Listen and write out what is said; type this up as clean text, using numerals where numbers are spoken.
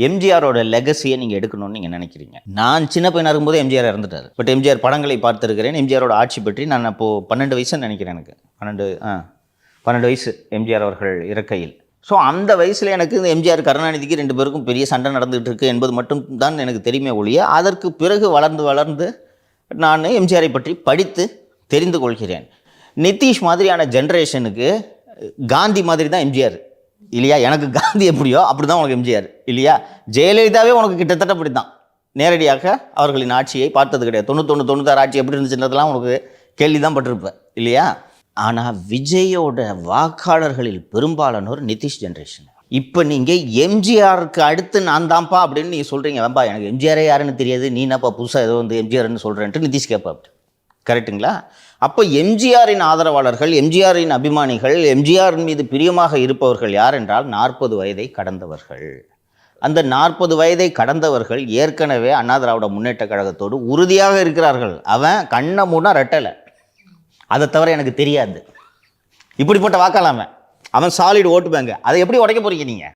எம்ஜிஆரோட லெகசியை நீங்கள் எடுக்கணும்னு நீங்கள் நினைக்கிறீங்க. நான் சின்ன பையனாக இருக்கும்போது எம்ஜிஆர் இறந்துட்டார். பட் எம்ஜிஆர் படங்களை பார்த்துருக்கிறேன். எம்ஜிஆரோட ஆட்சி பற்றி நான் அப்போது 12 வயசுன்னு நினைக்கிறேன். எனக்கு 12 வயசு எம்ஜிஆர் அவர்கள் இறக்கையில். ஸோ அந்த வயசில் எனக்கு இந்த எம்ஜிஆர் கருணாநிதிக்கு 2 பேருக்கும் பெரிய சண்டை நடந்துகிட்டு இருக்குது என்பது மட்டும் தான் எனக்கு தெரியுமே ஒழிய, அதற்கு பிறகு வளர்ந்து நான் எம்ஜிஆரை பற்றி படித்து தெரிந்து கொள்கிறேன். நிதிஷ் மாதிரியான ஜென்ரேஷனுக்கு காந்தி மாதிரி தான் எம்ஜிஆர் இல்லையா? எனக்கு காந்தி எப்படியோ அப்படி தான் உனக்கு எம்ஜிஆர் இல்லையா? ஜெயலலிதாவே உனக்கு கிட்டத்தட்ட அப்படி தான். நேரடியாக அவர்களின் ஆட்சியை பார்த்தது கிடையாது. 91 96 ஆட்சி எப்படி இருந்துச்சுன்றதெல்லாம் உனக்கு கேள்வி தான் பட்டிருப்பேன் இல்லையா? ஆனால் விஜயோட வாக்காளர்களில் பெரும்பாலானோர் நிதிஷ் ஜென்ரேஷன். இப்போ நீங்கள் எம்ஜிஆருக்கு அடுத்து நான் தான்ப்பா அப்படின்னு நீங்கள் சொல்கிறீங்க. வேம்பா எனக்கு எம்ஜிஆரே யாருன்னு தெரியாது, நீ என்னப்பா புதுசாக ஏதோ வந்து எம்ஜிஆர்னு சொல்கிறேன்ட்டு நிதிஷ் கேட்பா. அப்படி கரெக்டுங்களா? அப்போ எம்ஜிஆரின் ஆதரவாளர்கள், எம்ஜிஆரின் அபிமானிகள், எம்ஜிஆரின் மீது பிரியமாக இருப்பவர்கள் யார் என்றால் 40 வயதை கடந்தவர்கள். அந்த 40 வயதை கடந்தவர்கள் ஏற்கனவே அண்ணா திராவிட முன்னேற்ற கழகத்தோடு உறுதியாக இருக்கிறார்கள். அவன் கண்ணை மூடா ரெட்டலை, அதை தவிர எனக்கு தெரியாது. இப்படிப்பட்ட வாக்காளாம அவன் சாலிட் ஓட்டு பேங்க. அதை எப்படி உடைக்க போகிறீங்க நீங்கள்?